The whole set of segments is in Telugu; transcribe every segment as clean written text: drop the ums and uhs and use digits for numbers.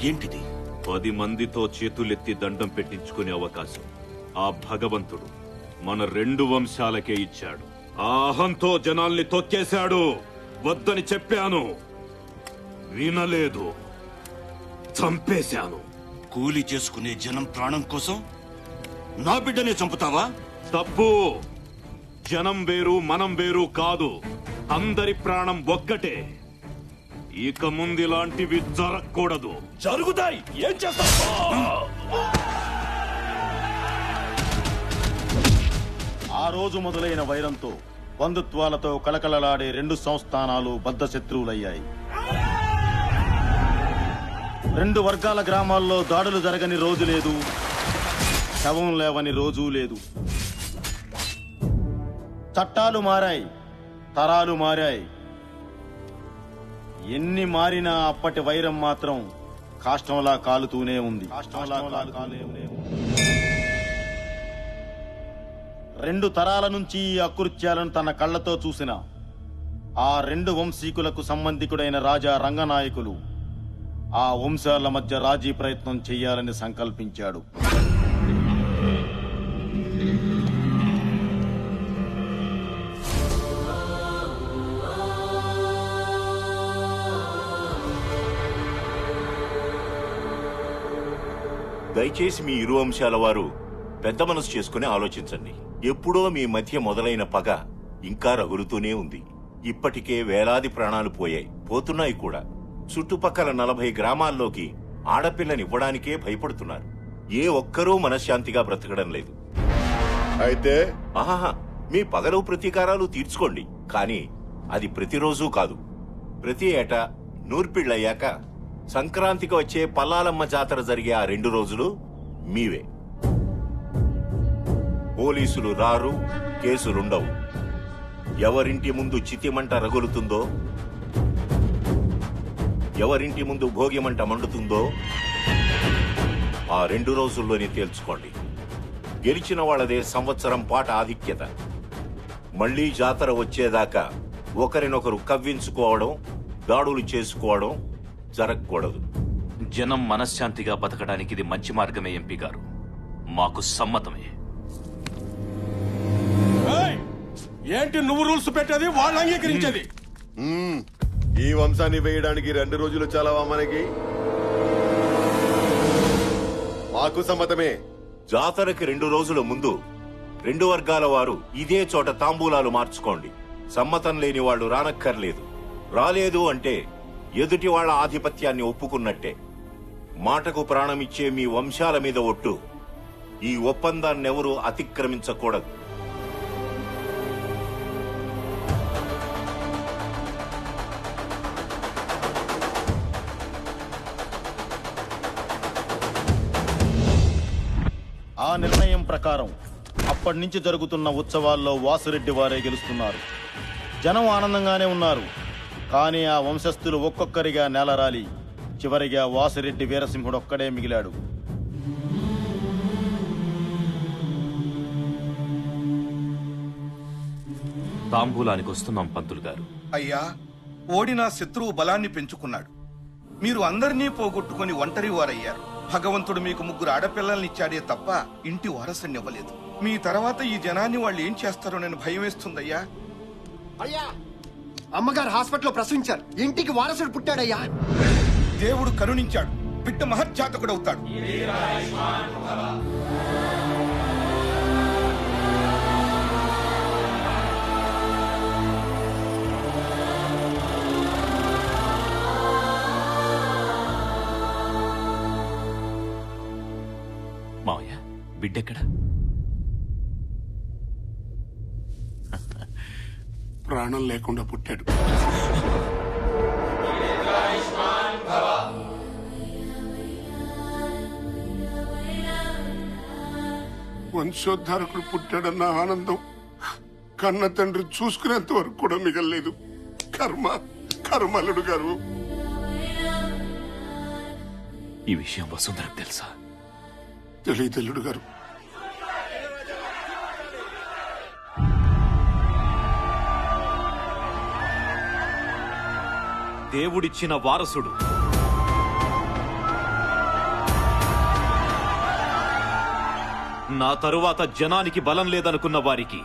ఏంటిది? 10 మందితో చేతులెత్తి దండం పెట్టించుకునే అవకాశం ఆ భగవంతుడు మన 2 వంశాలకే ఇచ్చాడు. ఆ అహంతో జనాల్ని తొక్కేశాడు. వద్దని చెప్పాను, వినలేదు, చంపేశాను. కూలి చేసుకునే జనం ప్రాణం కోసం నా బిడ్డనే చంపుతావా? తప్పు. జనం వేరు, మనం వేరు కాదు. అందరి ప్రాణం ఒక్కటే. ఇక ముందిలాంటివి జరగకూడదు. జరుగుతాయి. ఏం చేస్తావు? ఆ రోజు మొదలైన వైరంతో బంధుత్వాలతో కలకలలాడే 2 సంస్థానాలు బద్ధ శత్రువులయ్యాయి. 2 వర్గాల గ్రామాల్లో దాడులు జరగని రోజు లేదు, శవం లేవని రోజూ లేదు. చట్టాలు మారాయి, తరాలు మారాయి. ఎన్ని మారినా అప్పటి వైరం మాత్రం కాష్టంలా కాలుతూనే ఉంది. 2 తరాల నుంచి ఈ అకృత్యాలను తన కళ్లతో చూసిన ఆ 2 వంశీకులకు సంబంధికుడైన రాజా రంగనాయకులు ఆ వంశాల మధ్య రాజీ ప్రయత్నం చెయ్యాలని సంకల్పించాడు. దయచేసి మీ ఇరు వంశాల వారు పెద్ద మనసు చేసుకుని ఆలోచించండి. ఎప్పుడో మీ మధ్య మొదలైన పగ ఇంకా రగులుతూనే ఉంది. ఇప్పటికే వేలాది ప్రాణాలు పోతున్నాయి కూడా. చుట్టుపక్కల 40 గ్రామాల్లోకి ఆడపిల్లనివ్వడానికే భయపడుతున్నారు. ఏ ఒక్కరూ మనశ్శాంతిగా బ్రతకడం లేదు. అయితే ఆహా, మీ పగలు ప్రతీకారాలు తీర్చుకోండి, కానీ అది ప్రతిరోజూ కాదు. ప్రతి ఏటా నూర్పిళ్లయ్యాక సంక్రాంతికి వచ్చే పల్లాలమ్మ జాతర జరిగే ఆ 2 రోజులు మీవే. పోలీసులు రారు, కేసులుండవు. ఎవరింటి ముందు చితిమంట రగులుతుందో, ఎవరింటి ముందు భోగిమంట మండుతుందో ఆ 2 రోజుల్లోనే తేల్చుకోండి. గెలిచిన వాళ్లదే సంవత్సరం పాట ఆధిక్యత. మళ్లీ జాతర వచ్చేదాకా ఒకరినొకరు కవ్వించుకోవడం, దాడులు చేసుకోవడం జరగకూడదు. జనం మనశ్శాంతిగా బతకడానికి ఇది మంచి మార్గమే ఎంపీ గారు. మాకు సమ్మతమే. ఏంటి నువ్వు రూల్స్ పెట్టేది, వాళ్ళు అంగీకరించేది? ఈ వంశాన్ని వేయడానికి 2 రోజులు చాలావా మనకి? మాకు సమ్మతమే. జాతరకి 2 రోజుల ముందు 2 వర్గాల వారు ఇదే చోట తాంబూలాలు మార్చుకోండి. సమ్మతం లేని వాళ్లు రానక్కర్లేదు. రాలేదు అంటే ఎదుటి వాళ్ల ఆధిపత్యాన్ని ఒప్పుకున్నట్టే. మాటకు ప్రాణమిచ్చే మీ వంశాల మీద ఒట్టు. ఈ ఒప్పందాన్నెవరూ అతిక్రమించకూడదు. ఆ నిర్ణయం ప్రకారం అప్పటి నుంచి జరుగుతున్న ఉత్సవాల్లో వాసురెడ్డి వారే గెలుస్తున్నారు. జనం ఆనందంగానే ఉన్నారు. కానీ ఆ వంశస్థులు ఒక్కొక్కరిగా నేలరాలి చివరిగా వాసిరెడ్డి వీరసింహుడొక్కడే మిగిలాడు. తాంబూలానికి వస్తున్నాం పంతులు గారు. అయ్యా, ఓడిన శత్రువు బలాన్ని పెంచుకున్నాడు. మీరు అందరినీ పోగొట్టుకుని ఒంటరి వారయ్యారు. భగవంతుడు మీకు 3 ఆడపిల్లల్నిచ్చాడే తప్ప ఇంటి వారసునివ్వలేదు. మీ తర్వాత ఈ జనాన్ని వాళ్ళు ఏం చేస్తారోనని భయం వేస్తుందయ్యా. అయ్యా, అమ్మగారు హాస్పిటల్లో ప్రసవించారు. ఇంటికి వారసుడు పుట్టాడయ్యా. దేవుడు కరుణించాడు. బిడ్డ మహత్జాతకుడవుతాడు. మావయ్య, బిడ్డెక్కడ? ప్రాణం లేకుండా పుట్టాడు. వంశోద్ధారకుడు పుట్టాడన్న ఆనందం కన్న తండ్రి చూసుకునేంత వరకు కూడా మిగల్లేదు. కర్మలుడు గారు. ఈ విషయం వసుంధరకు తెలుసా? తెలియదల్లుడు గారు. దేవుడిచ్చిన వారసుడు నా తరువాత జనానికి బలం లేదనుకున్న వారికి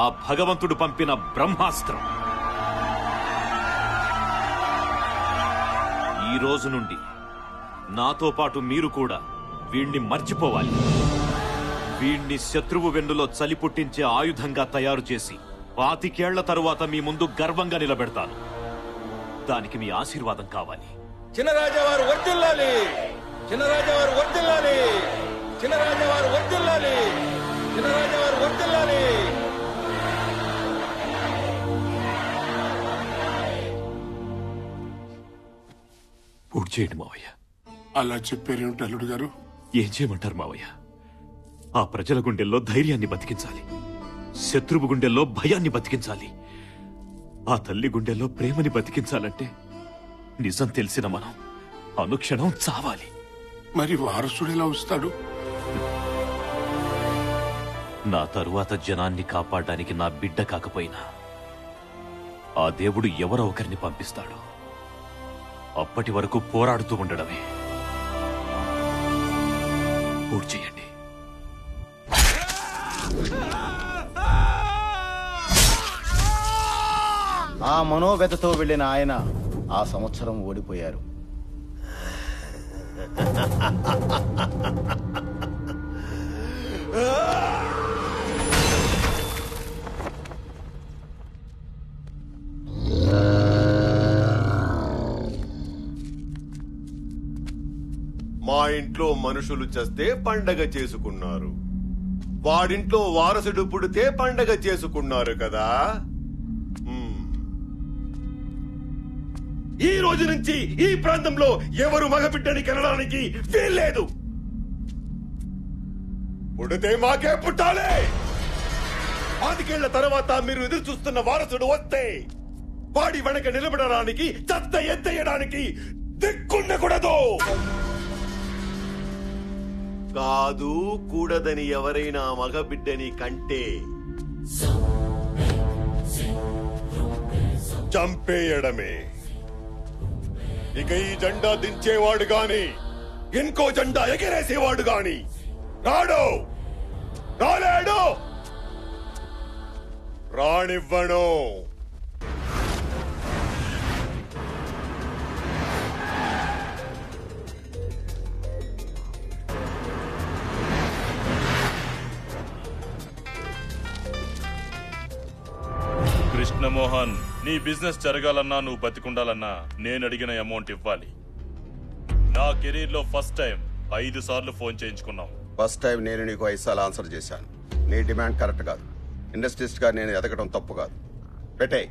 ఆ భగవంతుడు పంపిన బ్రహ్మాస్త్రం. ఈ రోజు నుండి నాతో పాటు మీరు కూడా వీణ్ణి మర్చిపోవాలి. వీణ్ణి శత్రువు వెన్నులో చలి పుట్టించే ఆయుధంగా తయారు చేసి 25 ఏళ్ల తరువాత మీ ముందు గర్వంగా నిలబెడతాను. దానికి మీ ఆశీర్వాదం కావాలి. చిన్నరాజావారు వర్ధిల్లాలి, చిన్నరాజావారు వర్ధిల్లాలి, చిన్నరాజావారు వర్ధిల్లాలి, చిన్నరాజావారు వర్ధిల్లాలి. పూర్తి చేయండి మావయ్య. అలా చెప్పారేమిటి అల్లుడు గారు? ఏం చేయమంటారు మావయ్య? ఆ ప్రజల గుండెల్లో ధైర్యాన్ని బతికించాలి, శత్రువు గుండెల్లో భయాన్ని బతికించాలి, ఆ తల్లి గుండెల్లో ప్రేమని బతికించాలంటే నిజం తెలిసిన మనం అనుక్షణం చావాలి. మరి వారసుడు ఎలా వస్తాడు? నా తరువాత జనాన్ని కాపాడడానికి నా బిడ్డ కాకపోయినా ఆ దేవుడు ఎవరో ఒకరిని పంపిస్తాడు. అప్పటి వరకు పోరాడుతూ ఉండడమే. పూర్తి చేయండి. ఆ మనోవ్యతతో వెళ్లిన ఆయన ఆ సంవత్సరం ఓడిపోయారు. మా ఇంట్లో మనుషులు చస్తే పండగ చేసుకున్నారు, వాడింట్లో వారసుడు పుడితే పండగ చేసుకున్నారు కదా. ఈ రోజు నుంచి ఈ ప్రాంతంలో ఎవరు మగబిడ్డని కనడానికి వీల్లేదు. పుడితే మాకే పుట్టాలి. 25 ఏళ్ల తర్వాత మీరు ఎదురు చూస్తున్న వారసుడు వస్తే వాడి వెనక నిలబడడానికి, చెత్త ఎత్తేయడానికి దిక్కుండకూడదు. కాదు కూడదని ఎవరైనా మగబిడ్డని కంటే చంపేయడమే. ఇక ఈ జెండా దించేవాడు గాని ఇంకో జెండా ఎగిరేసేవాడు గాని రాడు, రాలేడు, రానివ్వను. కృష్ణమోహన్, నీ బిజినెస్ జరగాలన్నా నువ్వు బతికుండాలన్నా నేను అడిగిన అమౌంట్ ఇవ్వాలి. నా కెరీర్ లో ఫస్ట్ టైం 5 సార్లు ఫోన్ చేయించుకున్నాం. ఫస్ట్ టైం నేను నీకు 5 సార్లు ఆన్సర్ చేశాను. నీ డిమాండ్ కరెక్ట్ కాదు. ఇండస్ట్రీస్ట్ గా నేను ఎదగడం తప్పు కాదు. పెట్టే.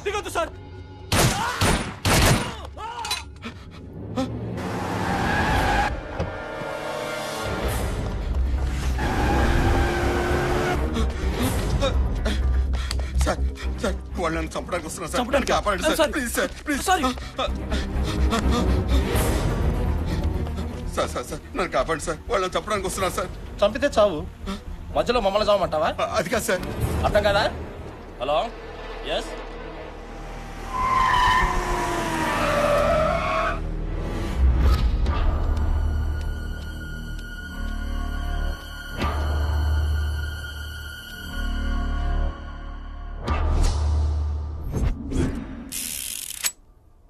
దిగొద్దు సార్. సార్ వాళ్ళు నన్ను చంపడానికి వస్తున్నారు సార్. కాపాడండి sir, please sir, please. Sir sir sir నన్ను కాపాడండి సార్. వాళ్ళని చంపడానికి వస్తున్నారు సార్. చంపితే చావు, మధ్యలో మమ్మల్ని చావమంటావా? అది కాదు సార్. అర్థం కదా? Hello, yes.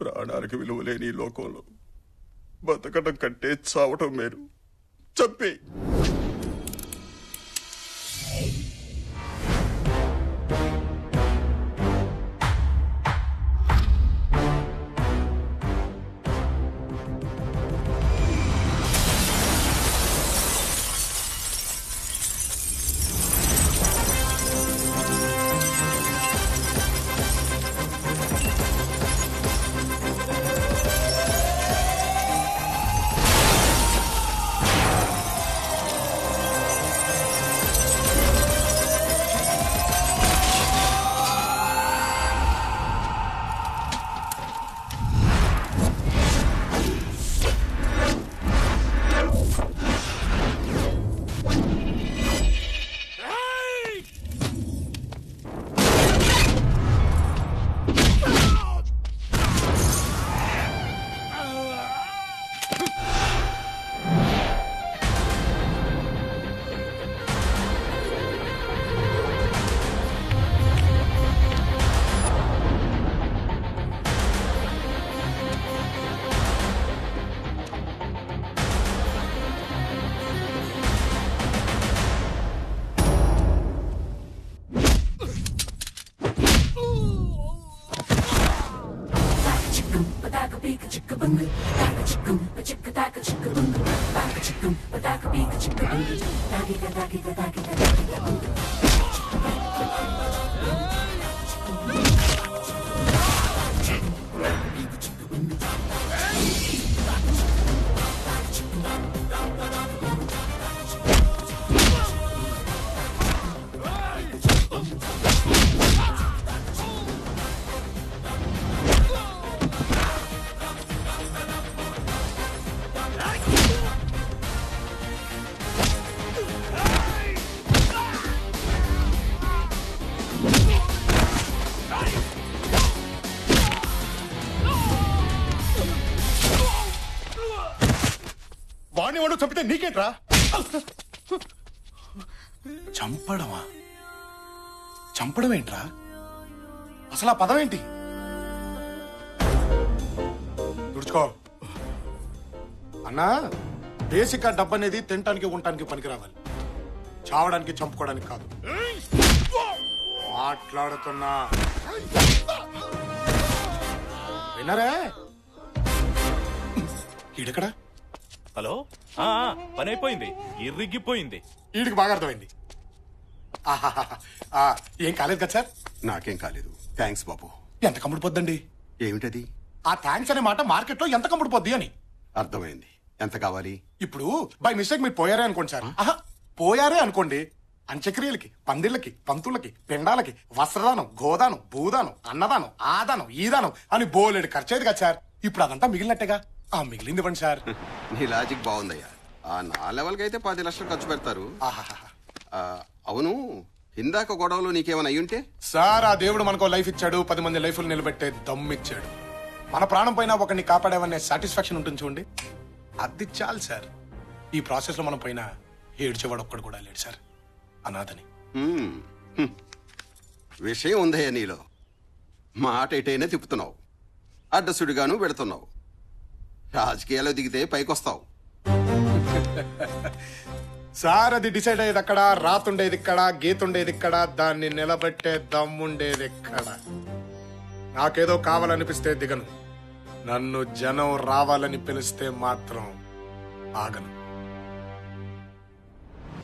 ప్రాణానికి విలువ లేని ఈ లోకంలో బతకడం కంటే చావటం మేలు. చంపే. వాడిని వాడు చంపితే నీకేంట్రా? చంపడమా? చంపడం ఏంట్రా? అసలు ఆ పదం ఏంటి? తుడుచుకో అన్నా. బేసిక్ గా డబ్బు అనేది తినటానికి ఉండటానికి పనికి రావాలి, చావడానికి చంపుకోవడానికి కాదు. మాట్లాడుతున్నా వినరే? ఈడెక్కడా? హలో పని అయిపోయింది, ఇరిగిపోయింది. వీడికి బాగా అర్థమైంది. ఏం కాలేదు కదా సార్? నాకేం కాలేదు, థ్యాంక్స్ బాబు. ఎంత కమ్ముడు పొద్దండి? ఏమిటది? ఆ థ్యాంక్స్ అనే మాట మార్కెట్ లో ఎంత కమ్ముడు పొద్ది అని. అర్థమైంది. ఎంత కావాలి? ఇప్పుడు బై మిస్టేక్ మీరు పోయారే అనుకోండి సార్. పోయారే అనుకోండి, అంత్యక్రియలకి, పందిళ్ళకి, పంతులకి, పిండాలకి, వస్త్రదానం, గోదానం, భూదానం, అన్నదానం, ఆదానం, ఈదానం అని బోలెడు ఖర్చేది కదా సార్. ఇప్పుడు అదంతా మిగిలినట్టేగా. ఆ మిగిలింది ఇవ్వండి సార్. నీ లాజిక్ బాగుందయ్యా. ఆ నా లెవెల్కి అయితే 10 లక్షలు ఖర్చు పెడతారు. అవును, ఇందాక గొడవలో నీకేమైనా అయ్యుంటే? సార్, ఆ దేవుడు మనకో లైఫ్ ఇచ్చాడు, 10 మంది లైఫ్లు నిలబెట్టే దమ్మిచ్చాడు. మన ప్రాణం పైన ఒకరిని కాపాడేవనే సాటిస్ఫాక్షన్ ఉంటుంది చూడండి, అది చాలు సార్. ఈ ప్రాసెస్ లో మనం పైన ఏడ్చేవాడు ఒక్కడు కూడా లేడు సార్, అనాథని. విషయం ఉందయ్యా నీలో. మాట ఎటైనా తిప్పుతున్నావు, అడ్డసుడిగాను పెడుతున్నావు. రాజకీయాల్లో దిగితే పైకొస్తావు. సార్, అది డిసైడ్ అయ్యేది అక్కడ, రాతుండేది ఇక్కడ, గీతుండేది ఇక్కడ, దాన్ని నిలబెట్టే దమ్ముండేది ఇక్కడ. నాకేదో కావాలనిపిస్తే దిగను, నన్ను జనం రావాలని పిలిస్తే మాత్రం ఆగను.